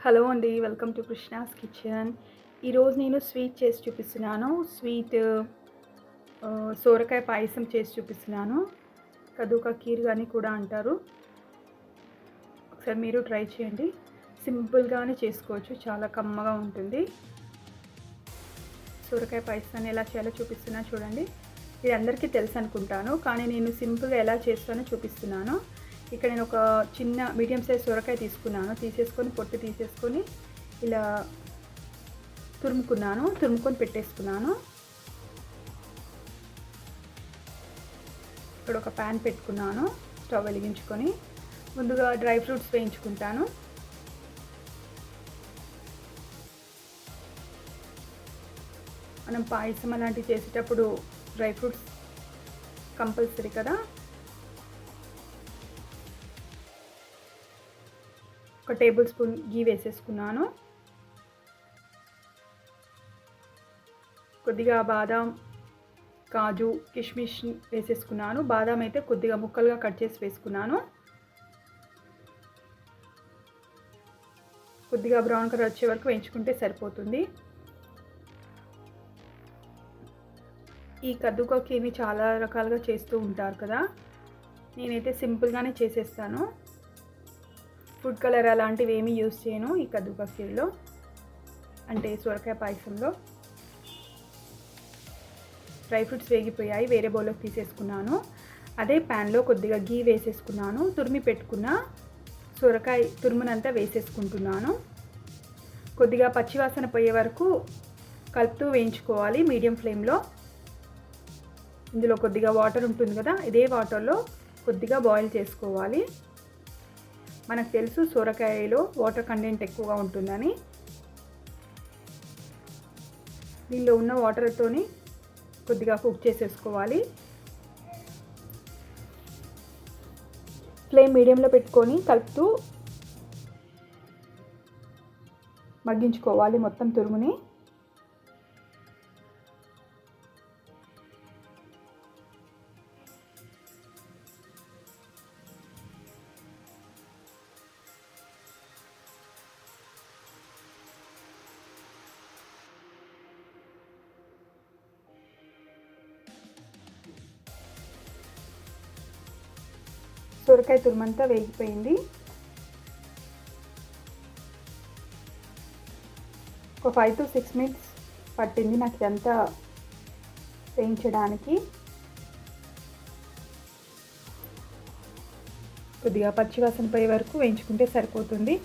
Hello అండి. Welcome to Krishna's kitchen. ఈరోజు నేను స్వీట్ చేసి చూపిస్తున్నాను. సోరకాయ పాయసం చేసి చూపిస్తున్నాను. కద్దు కా ఖీర్ అని కూడా అంటారు. ఒకసారి మీరు ట్రై చేయండి. సింపుల్‌గానే చేసుకోవచ్చు. చాలా కమ్మగా ఉంటుంది. సోరకాయ పాయసాన్ని ఎలా చేయాలో చూపిస్తున్నా చూడండి. ఇది అందరికీ తెలుసు అనుకుంటాను. కానీ నేను సింపుల్‌గా ఎలా చేస్తానో చూపిస్తున్నాను. ఇక్కడ నేను ఒక చిన్న మీడియం సైజ్ సొరకాయ తీసేసుకొని పొట్టు తీసేసుకొని ఇలా తురుముకొని పెట్టేసుకున్నాను. ఇక్కడ ఒక ప్యాన్ పెట్టుకున్నాను. స్టవ్ వెలిగించుకొని ముందుగా డ్రై ఫ్రూట్స్ వేయించుకుంటాను. మనం పాయసం అలాంటివి చేసేటప్పుడు డ్రై ఫ్రూట్స్ కంపల్సరీ కదా. ఒక టేబుల్ స్పూన్ గీ వేసేసుకున్నాను. కొద్దిగా బాదాం, కాజు, కిష్మిష్ వేసేసుకున్నాను. బాదాం అయితే కొద్దిగా ముక్కలుగా కట్ చేసి వేసుకున్నాను. కొద్దిగా బ్రౌన్ కలర్ వచ్చే వరకు వేయించుకుంటే సరిపోతుంది. ఈ కద్దు కా ఖీర్ని చాలా రకాలుగా చేస్తూ ఉంటారు కదా. నేనైతే సింపుల్గానే చేసేస్తాను. ఫుడ్ కలర్ అలాంటివి ఏమీ యూస్ చేయను ఈ కద్దు కా ఖీర్లో, అంటే సొరకాయ పాయసంలో. డ్రై ఫ్రూట్స్ వేగిపోయాయి, వేరే బౌల్లోకి తీసేసుకున్నాను. అదే ప్యాన్లో కొద్దిగా గీ వేసేసుకున్నాను. తురిమి పెట్టుకున్న సొరకాయ తురుమునంతా వేసేసుకుంటున్నాను. కొద్దిగా పచ్చివాసన పోయే వరకు కలుపుతూ వేయించుకోవాలి మీడియం ఫ్లేమ్లో. ఇందులో కొద్దిగా వాటర్ ఉంటుంది కదా, ఇదే వాటర్లో కొద్దిగా బాయిల్ చేసుకోవాలి. మనకు తెలుసు సొరకాయలో వాటర్ కంటెంట్ ఎక్కువగా ఉంటుందని. దీనిలో ఉన్న వాటర్తోని కొద్దిగా కుక్ చేసేసుకోవాలి. ఫ్లేమ్ మీడియంలో పెట్టుకొని కలుపుతూ మగ్గించుకోవాలి మొత్తం తురుముని. సొరకాయ తురుమంతా వేగిపోయింది. ఒక 5 to 6 minutes పట్టింది నాకు ఇదంతా వేయించడానికి. కొద్దిగా పచ్చివాసన పోయే వరకు వేయించుకుంటే సరిపోతుంది.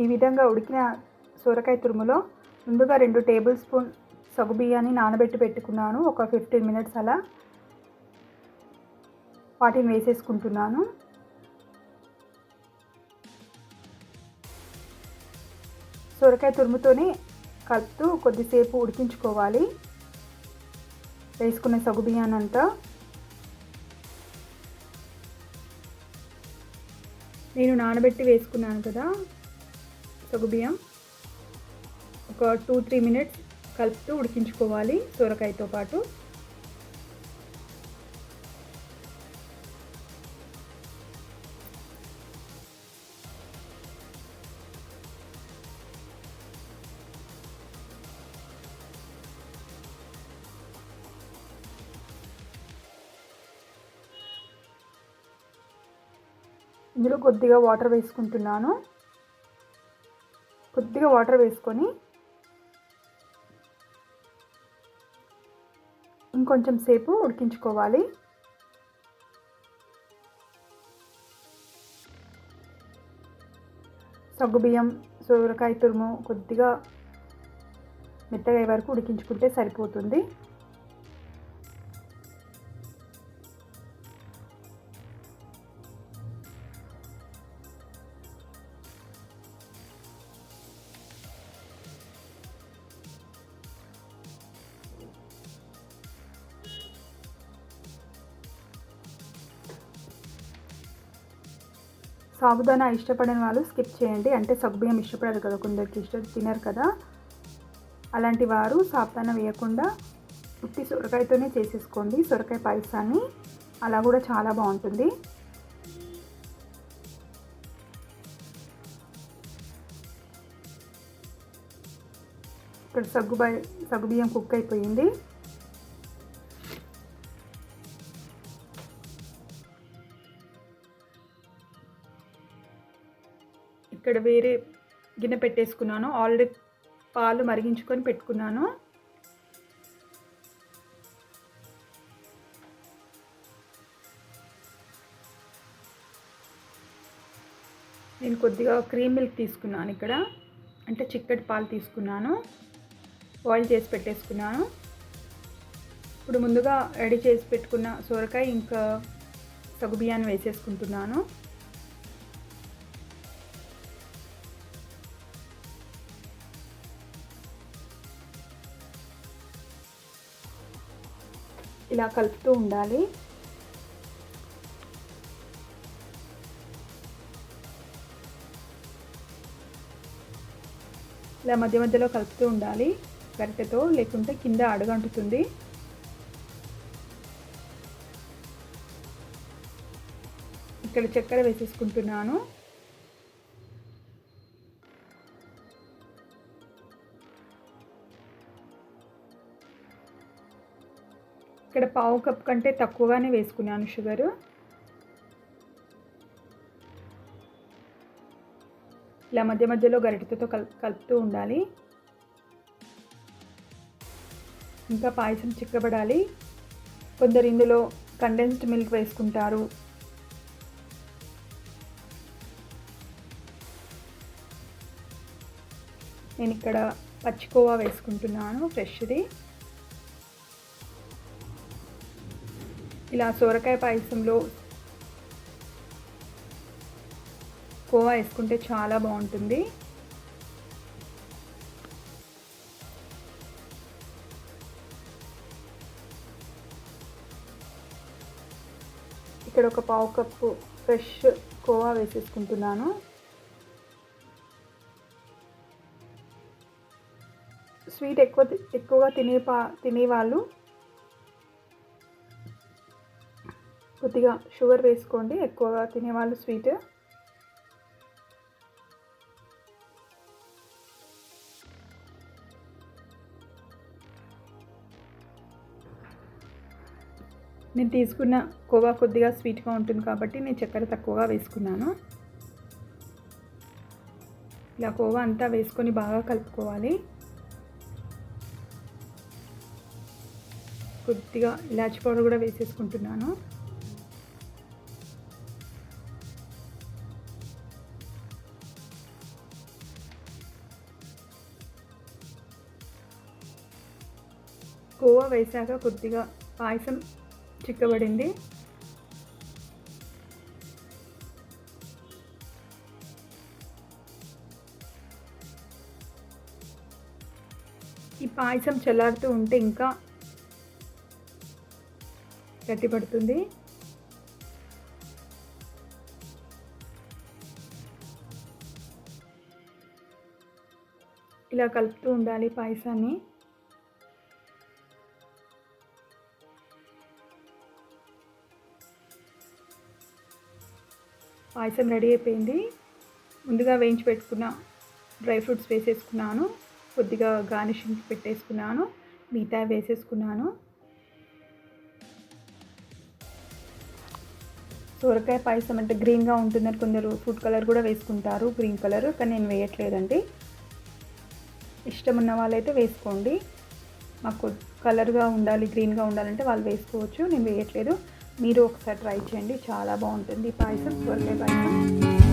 ఈ విధంగా ఉడికిన సొరకాయ తురుములో ముందుగా 2 టేబుల్ స్పూన్ సగ్గుబియ్యాన్ని నానబెట్టి పెట్టుకున్నాను. ఒక 15 minutes అలా వాటిని వేసేసుకుంటున్నాను. సొరకాయ తురుముతోనే కలుపుతూ కొద్దిసేపు ఉడికించుకోవాలి వేసుకున్న సగ్గుబియ్యానంతా. నేను నానబెట్టి వేసుకున్నాను కదా సగ్గుబియ్యం. ఒక 2-3 minutes కలుపుతూ ఉడికించుకోవాలి సొరకాయతో పాటు. ఇందులో కొద్దిగా వాటర్ వేసుకుంటున్నాను. కొద్దిగా వాటర్ వేసుకొని ఇంకొంచెం సేపు ఉడికించుకోవాలి. సగ్గుబియ్యం, సొరకాయ తురుము కొద్దిగా మెత్తగా అయ్యే వరకు ఉడికించుకుంటే సరిపోతుంది. సాబుదానా ఇష్టపడని వాళ్ళు స్కిప్ చేయండి. అంటే సగ్గుబియ్యం ఇష్టపడరు కదా, కొందరికి తినరు కదా. అలాంటి వారు సాబుదానా వేయకుండా ఉత్తి సొరకాయతోనే చేసేసుకోండి సొరకాయ పాయసాన్ని. అలా కూడా చాలా బాగుంటుంది. ఇక్కడ సగ్గుబియ్యం కుక్ అయిపోయింది. ఇక్కడ వేరే గిన్నె పెట్టేసుకున్నాను. ఆల్రెడీ పాలు మరిగించుకొని పెట్టుకున్నాను. నేను కొద్దిగా క్రీమ్ మిల్క్ తీసుకున్నాను ఇక్కడ, అంటే చిక్కటి పాలు తీసుకున్నాను. బాయిల్ చేసి పెట్టేసుకున్నాను. ఇప్పుడు ముందుగా రెడీ చేసి పెట్టుకున్న సొరకాయ ఇంకా సగ్గుబియ్యాన్ని వేసేసుకుంటున్నాను. ఇలా కలుపుతూ ఉండాలి. ఇలా మధ్య మధ్యలో కలుపుతూ ఉండాలి గరిటెతో, లేకుంటే కింద అడుగంటుతుంది. ఇక్కడ చక్కెర వేసేసుకుంటున్నాను. ఇక్కడ పావు కప్ కంటే తక్కువగానే వేసుకున్నాను షుగరు. ఇలా మధ్య మధ్యలో గరిటెతో కలుపుతూ ఉండాలి. ఇంకా పాయసం చిక్కబడాలి. కొందరు ఇందులో కండెన్స్డ్ మిల్క్ వేసుకుంటారు. నేను ఇక్కడ పచ్చికోవా వేసుకుంటున్నాను ఫ్రెష్ది. ఇలా సొరకాయ పాయసంలో కోవా వేసుకుంటే చాలా బాగుంటుంది. ఇక్కడ ఒక పావు కప్పు ఫ్రెష్ కోవా వేసేసుకుంటున్నాను. స్వీట్ ఎక్కువగా తినేవాళ్ళు కొద్దిగా షుగర్ వేసుకోండి. ఎక్కువగా తినేవాళ్ళు స్వీట్. నేను తీసుకున్న కోవా కొద్దిగా స్వీట్గా ఉంటుంది కాబట్టి నేను చక్కెర తక్కువగా వేసుకున్నాను. ఇలా కోవా అంతా వేసుకొని బాగా కలుపుకోవాలి. కొద్దిగా ఇలాచి పౌడర్ కూడా వేసేసుకుంటున్నాను. కోవా వేసాక కొద్దిగా పాయసం చిక్కబడింది. ఈ పాయసం చల్లారుతూ ఉంటే ఇంకా గట్టిపడుతుంది. ఇలా కలుపుతూ ఉండాలి పాయసాన్ని. పాయసం రెడీ అయిపోయింది. ముందుగా వేయించి పెట్టుకున్న డ్రై ఫ్రూట్స్ వేసేసుకున్నాను. కొద్దిగా గార్నిషింగ్ పెట్టేసుకున్నాను. మిగతా వేసేసుకున్నాను. సొరకాయ పాయసం అంటే గ్రీన్గా ఉంటుందని కొందరు ఫుడ్ కలర్ కూడా వేసుకుంటారు, గ్రీన్ కలర్. కానీ నేను వేయట్లేదండి. ఇష్టం ఉన్న వాళ్ళైతే వేసుకోండి. మాకు కలర్గా ఉండాలి, గ్రీన్గా ఉండాలంటే వాళ్ళు వేసుకోవచ్చు. నేను వేయట్లేదు. మీరు ఒకసారి ట్రై చేయండి, చాలా బాగుంటుంది ఈ పాయసం, సొరకాయ పాయసం.